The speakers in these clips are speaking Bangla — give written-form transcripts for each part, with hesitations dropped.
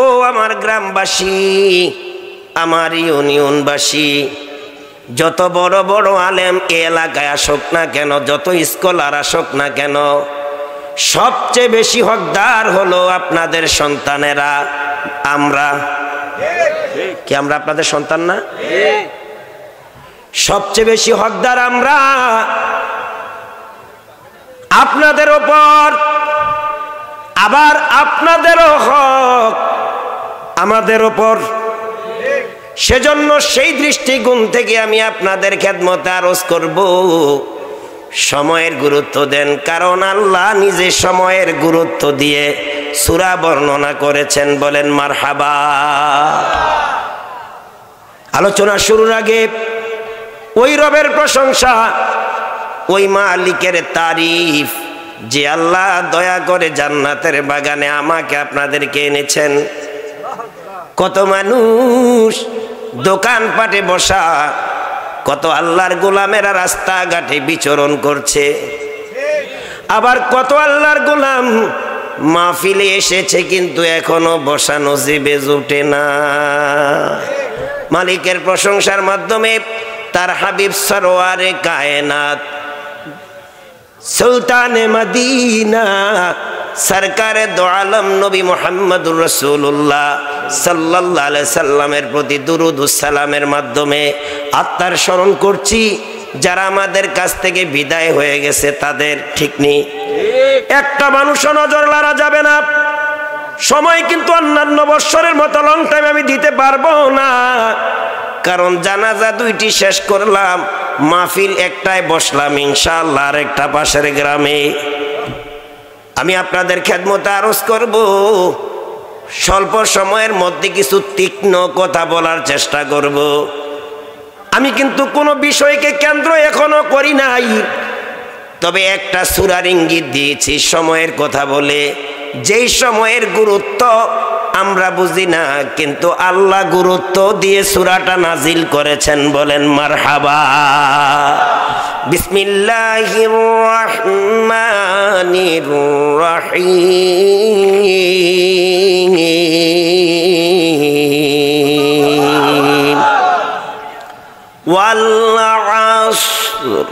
ও আমার গ্রামবাসী, আমার ইউনিয়নবাসী, যত বড় বড় আলেম এ এলাকায় আসুক না কেন, যত স্কলার আসুক না কেন, সবচেয়ে বেশি হকদার হলো আপনাদের সন্তানেরা। আমরা কি আমরা আপনাদের সন্তান না? সবচেয়ে বেশি হকদার আমরা আপনাদের ওপর। আবার আপনাদেরও হক আমাদের ওপর। সেজন্য সেই দৃষ্টিকোণ থেকে আমি আপনাদের খেদমতে আরজ করব, সময়ের গুরুত্ব দেন। কারণ আল্লাহ নিজে সময়ের গুরুত্ব দিয়ে সূরা বর্ণনা করেছেন। বলেন মারহাবা। আলোচনা শুরুর আগে ওই রবের প্রশংসা, ওই মালিকের তারিফ, যে আল্লাহ দয়া করে জান্নাতের বাগানে আমাকে আপনাদেরকে এনেছেন। কত মানুষ দোকানপাটে বসা, কত আল্লাহর গোলামেরা রাস্তাঘাটে বিচরণ করছে, আবার কত আল্লাহর গোলাম মাহফিলে এসেছে কিন্তু এখনো বসা নসিবে জুটে না। মালিকের প্রশংসার মাধ্যমে তার হাবিব সরওয়ারে কায়নাত, সুলতানে মদিনা, সরকারে দো আলম নবী মুহাম্মদুর রাসূলুল্লাহ সাল্লাল্লাহু আলাইহি সাল্লামের প্রতি দুরূদ ও সালামের মাধ্যমে আত্মার স্মরণ করছি। যারা আমাদের কাছ থেকে বিদায় হয়ে গেছে তাদের ঠিক নেই, একটা মানুষও নজর লাড়া যাবে না। সময় কিন্তু অন্যান্য বৎসরের মতো লং টাইম আমি দিতে পারবো না, কারণ জানাজা দুইটি শেষ করলাম, মাহফিল একটায় বসলাম ইনশাআল্লাহ আর একটা পাশের গ্রামে। আমি আপনাদের খেদমতে আরজ করব, স্বল্প সময়ের মধ্যে কিছু তীক্ষ্ণ কথা বলার চেষ্টা করব। আমি কিন্তু কোনো বিষয়কে কেন্দ্র এখনো করি নাই, তবে একটা সূরার ইঙ্গিত দিয়েছি সময়ের কথা বলে। যেই সময়ের গুরুত্ব আমরা বুঝি না, কিন্তু আল্লাহ গুরুত্ব দিয়ে সূরাটা নাজিল করেছেন। বলেন মারহাবা। বিসমিল্লাহির রহমানির রহিম। ওয়াল আসর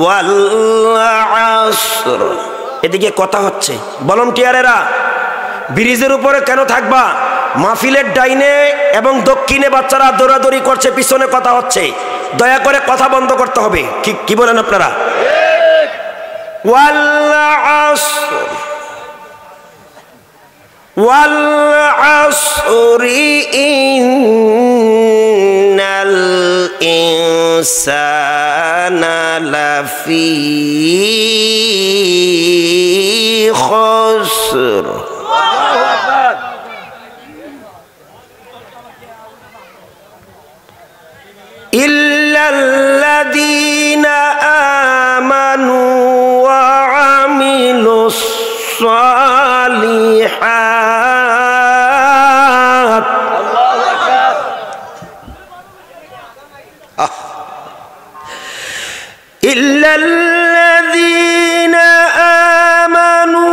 ওয়াল আসর। এদিকে কথা হচ্ছে, ভলান্টিয়ারেরা ব্রিজের উপরে কেন থাকবা? মাহফিলের ডাইনে এবং দক্ষিণে বাচ্চারা দৌড়াদৌড়ি করছে, পিছনে কথা হচ্ছে, দয়া করে কথা বন্ধ করতে হবে। কি বলেন আপনারা? ওয়াল আসর ওয়াল আসরি ইন্নাল ইনসানা লাফি খুসর। ইল্লাল্লাযীনা আমানু ওয়া আমিলুস সালিহাত। ইল্লাল্লাযীনা আমানু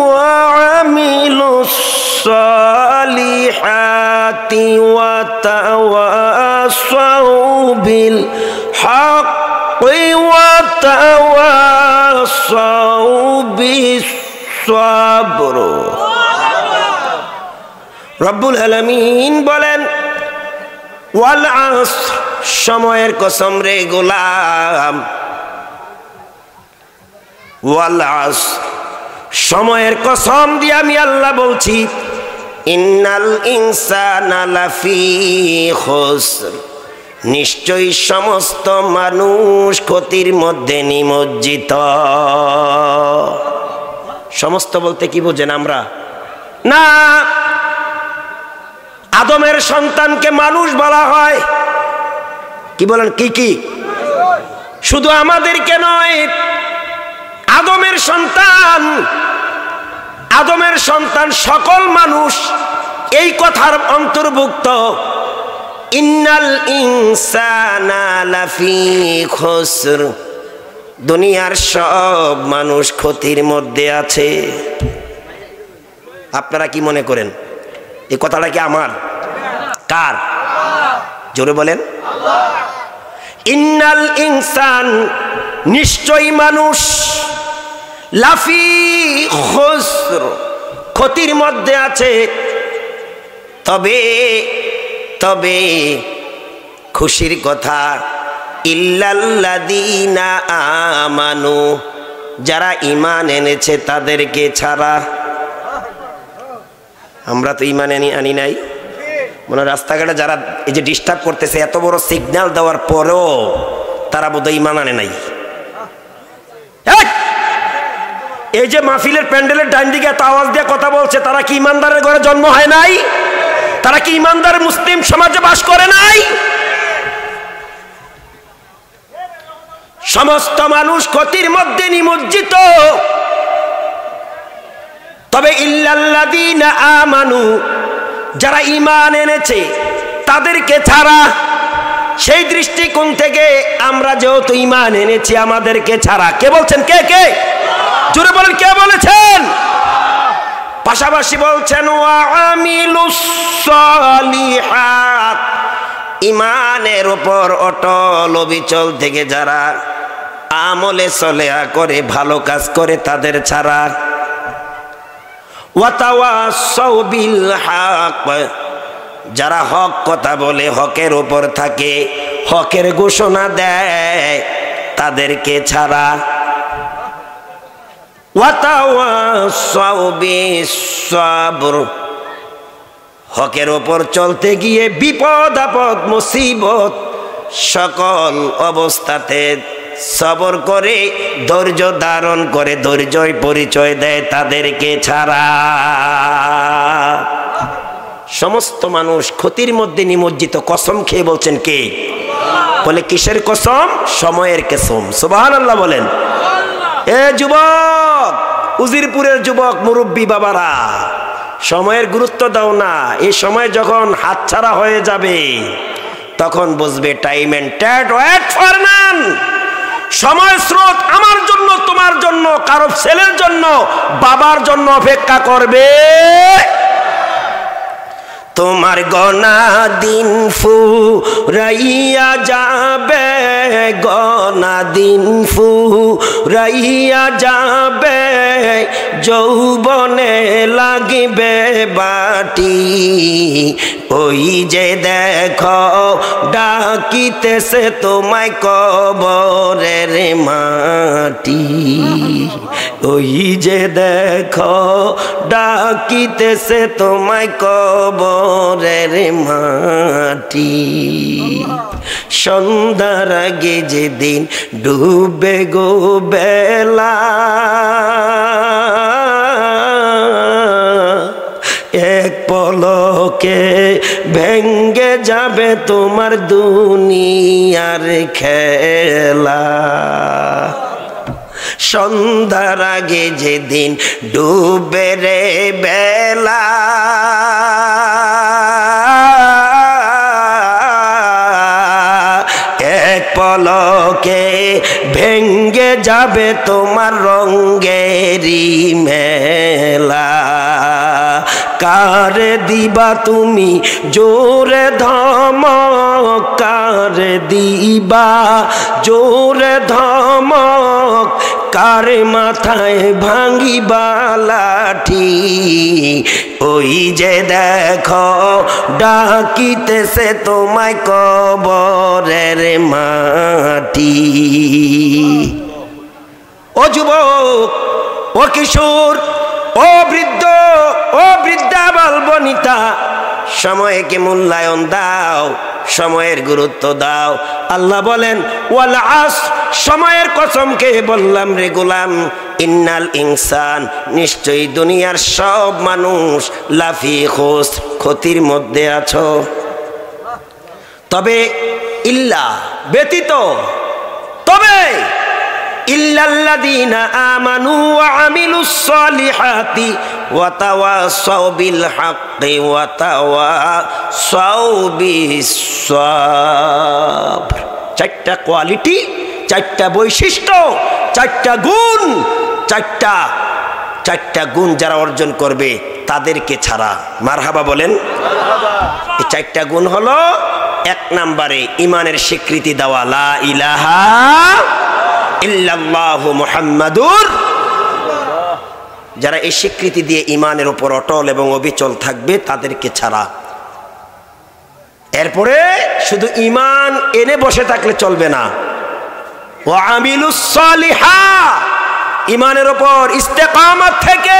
ওয়া আমিলুস সালিহাতি ওয়া তাওয়াসাউ বিল হাক্কি ওয়া তাওয়াসাউ বিস সাবর। রব্বুল আলামিন বলেন, ওয়াল আসর, সময়ের কসম রে গোলাম। ওয়াল আসর, সময়ের কসম দিয়ে আমি আল্লাহ বলছি, ইন্নাল ইনসানা লাফি খুসর, নিশ্চয়ই সমস্ত মানুষ ক্ষতির মধ্যে নিমজ্জিত। সমস্ত বলতে কি বোঝেন আমরা? না, আদমের সন্তানকে মানুষ বলা হয়। কি বলেন? কি শুধু আমাদেরকে নয়, আদমের সন্তান সকল মানুষ এই কথার অন্তর্ভুক্ত। ইন্নাল ইনসানা লাফি খুসর, দুনিয়ার সব মানুষ ক্ষতির মধ্যে আছে। আপনারা কি মনে করেন এই কথাটা কি আমার? কার? জোরে বলেন। ইন্নাল ইনসান, নিশ্চয়ই মানুষ, লাফি খুসর, ক্ষতির মধ্যে আছে। তবে তবে খুশির কথা, ইল্লাল্লাযীনা আমানু, যারা ঈমান এনেছে তাদেরকে ছাড়া। আমরা তো ঈমান আনি নাই। মানে রাস্তাঘাটে যারা এই যে ডিস্টার্ব করতেছে, এত বড় সিগন্যাল দেওয়ার পরেও তারা বোধহয় ঈমান আনে নাই। এই যে মাহফিলের প্যান্ডেলের ডান দিকে এত আওয়াজ দিয়ে কথা বলছে, তারা কি ঈমানদারের ঘরে জন্ম হয় নাই? তারা কি ঈমানদার মুসলিম সমাজে বাস করে নাই? সমস্ত মানুষ ক্ষতির মধ্যে নিমজ্জিত। তবে ইল্লাল্লাযীনা আমানু, যারা ঈমান এনেছে তাদেরকে ছাড়া। সেই দৃষ্টিকোণ থেকে আমরা যেহেতু ঈমান এনেছি, আমাদেরকে ছাড়া। কে বলছেন? কে কে? জোরে বলেন, কে বলেছেন? পাশাপাশি বলছেন ওয়া আমিলুস সালিহাত, ঈমানের উপর অটল অবিচল থেকে যারা আমলে সলেহা করে, ভালো কাজ করে, তাদের ছাড়া। ওয়া তাওয়াসাউ বিল হক, যারা হক কথা বলে, হকের উপর থাকে, হকের ঘোষণা দেয়, তাদেরকে ছাড়া। ওয়া তাওয়াসাউ বিস সাবর, হকের ওপর চলতে গিয়ে বিপদ আপদ মুসিবত সকল অবস্থাতে সবর করে, ধৈর্য ধারণ করে, ধৈর্যই পরিচয় দেয়, তাদেরকে ছাড়া। সমস্ত মানুষ ক্ষতির মধ্যে নিমজ্জিত। কসম খেয়ে বলছেন কে? বলে কিসের কসম? সময়ের কসম। সুবহানাল্লাহ বলেন। এ যুবক, উজিরপুরের যুবক মুরব্বী বাবারা, সময়ের গুরুত্ব দাও না। এই সময় যখন হাতছাড়া হয়ে যাবে তখন বুঝবে time and tide wait for none. সময় স্রোত আমার জন্য, তোমার জন্য, কারো ছেলের জন্য, বাবার জন্য অপেক্ষা করবে। তোমার গনা দিন ফুরাইয়া যাবে, গনা দিন ফুরাইয়া যাবে, যৌবনে লাগিবে বাটি। ওই যে দেখো ডাকিতেছে তোমায় কবরের মাটি। ওই যে দেখো ডাকিতেছে তোমায় কবরের মাটি। সন্ধ্যার আগে যেদিন ডুবে গো বেলা, এক পলকে ভেঙ্গে যাবে তোমার দুনিয়ার খেলা। সন্ধ্যার আগে যেদিন ডুবে রে বেলা, এক পলকে ভেঙ্গে যাবে তোমার রঙ্গেরি মেলা। কারে দিবা তুমি জোরে ধমক, কারে দিবা জোরে ধমক, কারে মাথায় ভাঙিবা লাঠি। ওই যে দেখো ডাকিতেছে তোমায় কবরের মাটি। ও যুবক, ও কিশোর, ও বৃদ্ধ, ও বৃদ্ধা বালবনিতা, সময়কে মূল্যায়ন দাও, সময়ের গুরুত্ব দাও। আল্লাহ বলেন ওয়াল আসর, সময়ের কসমকে বললাম রে গোলাম, ইন্নাল ইনসান, নিশ্চয়ই দুনিয়ার সব মানুষ, লাফি খুসর, ক্ষতির মধ্যে আছো। তবে ইল্লা, ব্যতীত, তবে ইল্লাল্লাযীনা আমানু ওয়া আমিলুস সালিহাতি ওয়া তাওয়াসাউ বিল হাক্কি ওয়া তাওয়াসাউ বিস সাবর। চারটা কোয়ালিটি, চারটা বৈশিষ্ট্য, চারটা গুণ যারা অর্জন করবে তাদেরকে ছাড়া। মারহাবা বলেন। এই চারটা গুণ হলো, এক নম্বরে ইমানের স্বীকৃতি দেওয়া, লা ইলাহা ইল্লাল্লাহু মুহাম্মাদুর। যারা এই স্বীকৃতি দিয়ে ইমানের উপর অটল এবং অবিচল থাকবে তাদেরকে ছাড়া। এরপরে শুধু ইমান এনে বসে থাকলে চলবে না, ওয়া আমিলুস সালিহাত, ইমানের উপর ইস্তেকামত থেকে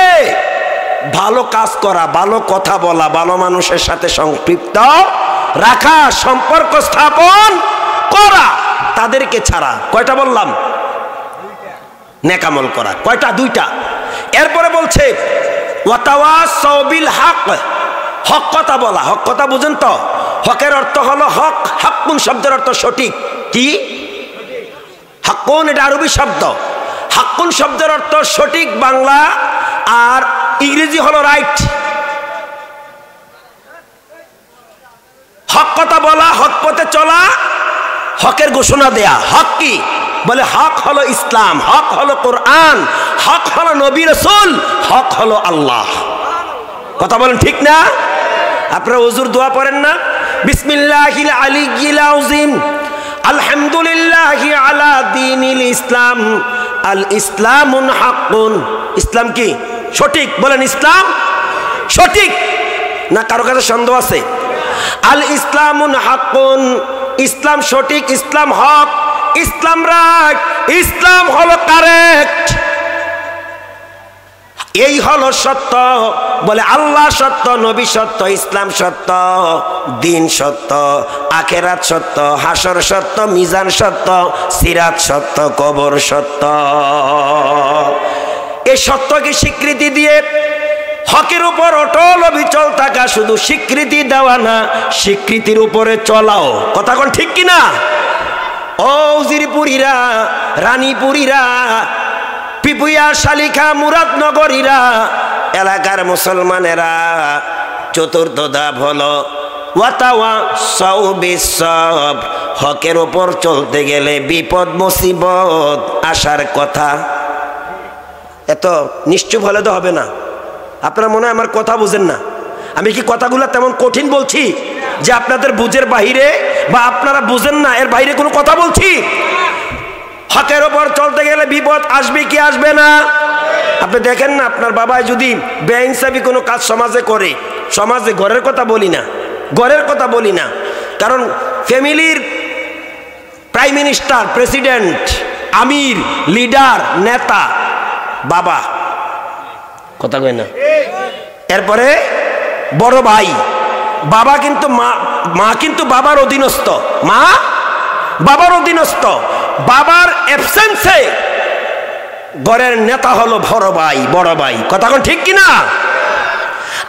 ভালো কাজ করা, ভালো কথা বলা, ভালো মানুষের সাথে সম্পৃক্ত রাখা, সম্পর্ক স্থাপন করা, তাদেরকে ছাড়া। কয়টা বললাম? নেক আমল করা। কয়টা? দুইটা। এরপরে বলছে ওয়াতাওয়াসাউ বিল হক, হক কথা বলা। হক কথা বুঝেন তো? হকের অর্থ হলো হক, হাক্কুন শব্দের অর্থ সঠিক। কি? হাক্কুন এটা আরবি শব্দ। হাক্কুন শব্দের অর্থ সঠিক বাংলা, আর ইংরেজি হলো রাইট। হক কথা বলা, হক পথে চলা, হকের ঘোষণা দেয়া। হক কি? বলে হক হলো ইসলাম, হক হলো কোরআন, হক হলো নবী রাসূল, হক হলো আল্লাহ। কথা বলেন ঠিক না? আপনারা হুজুর দোয়া পড়েন না? বিসমিল্লাহিল আলিয়্যিল আযীম, আলহামদুলিল্লাহি আলা দীনিল ইসলাম, আল ইসলামুন হাক্কুন। ইসলাম কি? সঠিক। বলেন ইসলাম সঠিক না কারো কাছে সন্দেহ আছে? আল ইসলামুন হাক্কুন, ইসলাম সঠিক, ইসলাম হক, ইসলাম রাইট, ইসলাম হলো কারেক্ট, এই হলো সত্য। বলে আল্লাহ সত্য, নবী সত্য, ইসলাম সত্য, দিন সত্য, আখিরাত সত্য, হাসর সত্য, মিজান সত্য, সিরাত সত্য, কবর সত্য। এই সত্যকে স্বীকৃতি দিয়ে হকের উপর অটল অবিচল থাকা, শুধু স্বীকৃতি দেওয়া না, স্বীকৃতির উপরে চলাও। কথা কোন ঠিক কিনা? ও উজিরপুরীরা, রানীপুরীরা, পিপুয়া, শালিখা, মুরাদনগরীরা, এলাকার মুসলমানেরা, চতুর্থ ধাপ হলো ওয়াতাওয়াসাউ বিস-সাবর। হকের উপর চলতে গেলে বিপদ মুসিবত আসার কথা। এত নিশ্চুপ হলে তো হবে না। আপনারা মনে হয় আমার কথা বুঝেন না। আমি কি কথাগুলো তেমন কঠিন বলছি যে আপনাদের বুঝের বাহিরে, বা আপনারা বুঝেন না এর বাইরে কোনো কথা বলছি? হকের ওপর চলতে গেলে বিপদ আসবে কি আসবে না? আপনি দেখেন না, আপনার বাবা যদি বেইনসাফি কোনো কাজ সমাজে করে, সমাজে, ঘরের কথা বলি না, ঘরের কথা বলি না, কারণ ফ্যামিলির প্রাইম মিনিস্টার, প্রেসিডেন্ট, আমির, লিডার, নেতা বাবা, কথা কই না? এরপরে বড় ভাই, বাবা কিন্তু মা কিন্তু বাবার অধীনস্থ, মা বাবার অধীনস্থ। বাবার অ্যাবসেন্সে ঘরের নেতা হলো বড় ভাই, বড় ভাই। কথা কোন ঠিক কিনা?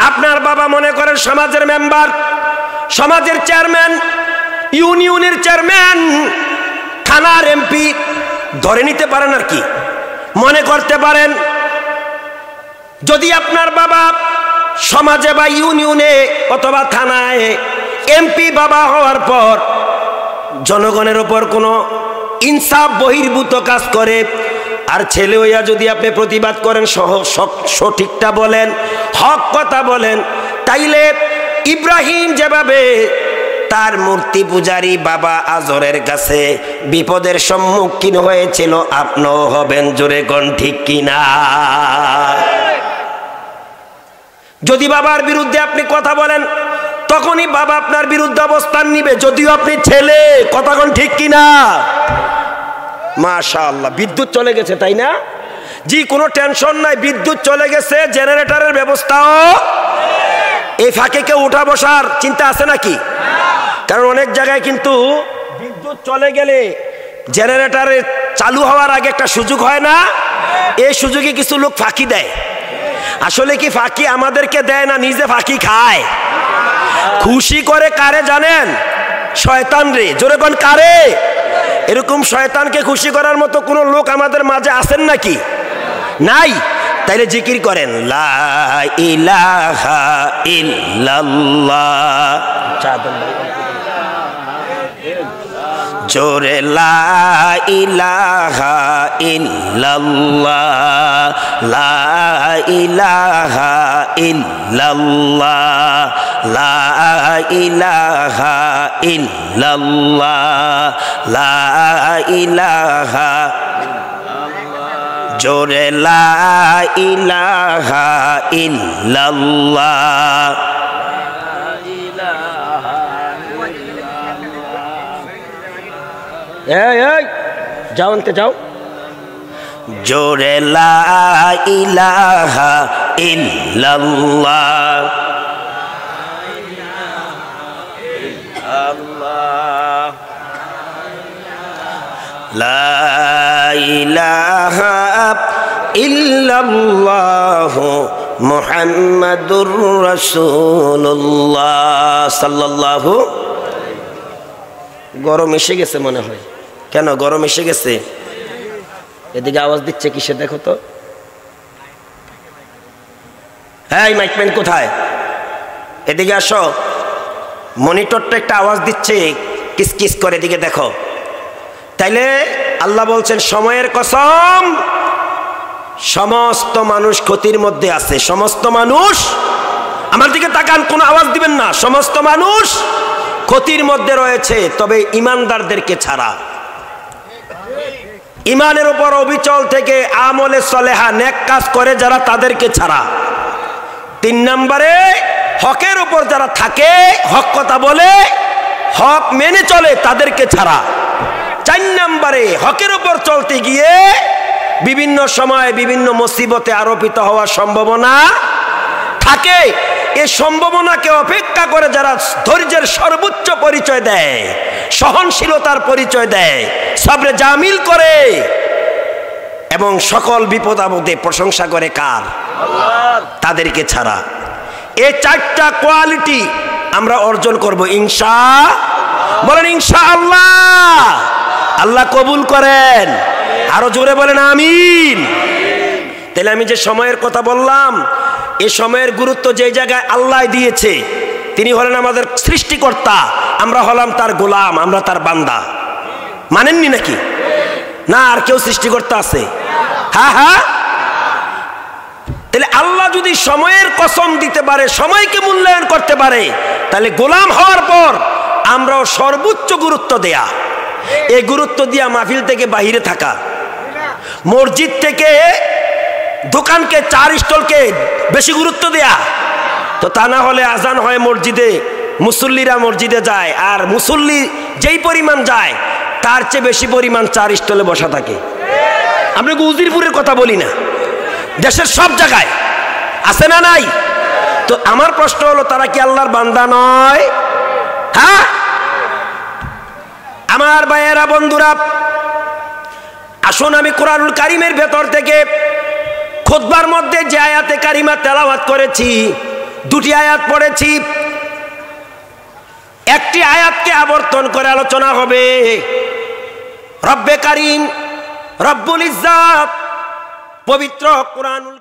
আপনার বাবা মনে করেন সমাজের মেম্বার, সমাজের চেয়ারম্যান, ইউনিয়নের চেয়ারম্যান, থানার এমপি, ধরে নিতে পারেন আর কি, মনে করতে পারেন। যদি আপনার বাবা সমাজে বা ইউনিয়নে অথবা থানায় এমপি বাবা হওয়ার পর জনগণের ওপর কোনো ইনসাফ বহির্ভূত কাজ করে, আর ছেলে হইয়া যদি আপনি প্রতিবাদ করেন, সঠিকটা বলেন, হক কথা বলেন, তাইলে ইব্রাহিম যেভাবে তার মূর্তি পূজারী বাবা আজরের কাছে বিপদের সম্মুখীন হয়েছিল, আপনিও হবেন। জোরে কোন ঠিক কিনা? যদি বাবার বিরুদ্ধে আপনি কথা বলেন, তখনই বাবা আপনার বিরুদ্ধে অবস্থান নিবে, যদিও আপনি ছেলে। কথা কোন ঠিক কিনা? মাশাআল্লাহ, বিদ্যুৎ চলে গেছে তাই না? জি, কোনো টেনশন নাই, বিদ্যুৎ চলে গেছে, জেনারেটরের ব্যবস্থাও। এই ফাঁকে কেউ উঠা বসার চিন্তা আছে নাকি? কারণ অনেক জায়গায় কিন্তু বিদ্যুৎ চলে গেলে জেনারেটরে চালু হওয়ার আগে একটা সুযোগ হয় না? এই সুযোগে কিছু লোক ফাঁকি দেয়। আসলে কি ফাঁকি আমাদেরকে দেয় না, নিজে ফাঁকি খায়? খুশি করে কারে জানেন? শয়তান রে। জোরে কোন কারে? এরকম শয়তানকে খুশি করার মতো কোন লোক আমাদের মাঝে আছেন নাকি? নাই। তাইলে জিকির করেন, লা ইলাহা ইল্লাল্লাহ। জোরে লা ইলাহা ইল্লাল্লাহ লা ইলাহা ইল্লাল্লাহ লা ইলাহা ইল্লাল্লাহ লা ইলাহা জোরে লা ইলাহা ইল্লাল্লাহ যাও আনতে যাও জোরে লা ইলাহা ইল্লাল্লাহ লা ইলাহা ইল্লাল্লাহ মুহাম্মাদুর রাসূলুল্লাহ সাল্লাল্লাহু। গরম এসে গেছে মনে হয়। কেন গরম এসে গেছে? এদিকে আওয়াজ দিচ্ছে কিসে দেখো তো। হ্যাঁ মাইকম্যান কোথায়? এদিকে আসো। মনিটরটা একটা আওয়াজ দিচ্ছে কিস কিস করে, এদিকে দেখো। তাইলে আল্লাহ বলছেন সময়ের কসম, সমস্ত মানুষ ক্ষতির মধ্যে আছে। সমস্ত মানুষ, আমার দিকে তাকান, কোনো আওয়াজ দিবেন না। সমস্ত মানুষ ক্ষতির মধ্যে রয়েছে, তবে ইমানদারদেরকে ছাড়া। ইমানের উপর অবিচল থেকে আমলে সলেহা নেক কাজ করে যারা, তাদেরকে ছাড়া। 3 নম্বরে হকের উপর যারা থাকে, হক কথা বলে, হক মেনে চলে, তাদেরকে ছাড়া। 4 নম্বরে হকের উপর চলতে গিয়ে বিভিন্ন সময় বিভিন্ন মুসিবতে আরোপিত হওয়ার সম্ভাবনা থাকে। এই সম্ভাবনাকে অপেক্ষা করে যারা ধৈর্যের সর্বোচ্চ পরিচয় দেয়, সহনশীলতার পরিচয় দেয়, সবরে জামিল করে এবং সকল বিপদ আপদে প্রশংসা করে কার? আল্লাহর। তাদেরকে ছাড়া। এই 4টা কোয়ালিটি আমরা অর্জন করব ইনশাআল্লাহ। বলেন ইনশাআল্লাহ। আল্লাহ কবুল করেন। আরো জোরে বলেন আমিন। তাহলে আমি যে সময়ের কথা বললাম, এই সময়ের গুরুত্ব যে জায়গায় আল্লাহ দিয়েছে, তিনি হলেন আমাদের সৃষ্টিকর্তা, আমরা হলাম তার গোলাম, আমরা তার বান্দা। মানেননি নাকি? না আর কেউ সৃষ্টিকর্তা আছে? হ্যাঁ হ্যাঁ। তাহলে আল্লাহ যদি সময়ের কসম দিতে পারে, সময়কে মূল্যায়ন করতে পারে, তাহলে গোলাম হওয়ার পর আমরাও সর্বোচ্চ গুরুত্ব দেয়া। এই গুরুত্ব দিয়া মাহফিল থেকে বাহিরে থাকা, মসজিদ থেকে দোকানকে, 4 স্টলকে বেশি গুরুত্ব দেয়া, তো তা না হলে আজান হয় মসজিদে, মুসল্লিরা মসজিদে যায়, আর মুসল্লি যেই পরিমাণ যায় তার চেয়ে বেশি পরিমাণ 4 স্টলে বসা থাকে। আমি উজিরপুরের কথা বলি না, দেশের সব জায়গায় আছে না নাই? তো আমার প্রশ্ন হলো, তারা কি আল্লাহর বান্দা নয়? হ্যাঁ আমার ভাইয়েরা, বন্ধুরা, আসুন আমি কোরআনুল কারীমের ভেতর থেকে খুতবার মধ্যে যে আয়াতে কারিমা তেলাওয়াত করেছি, 2টি আয়াত পড়েছি। একটি আয়াতকে আবর্তন করে আলোচনা হবে। রব্বে কারীম রব্বুল ইজ্জাত পবিত্র কোরআনুল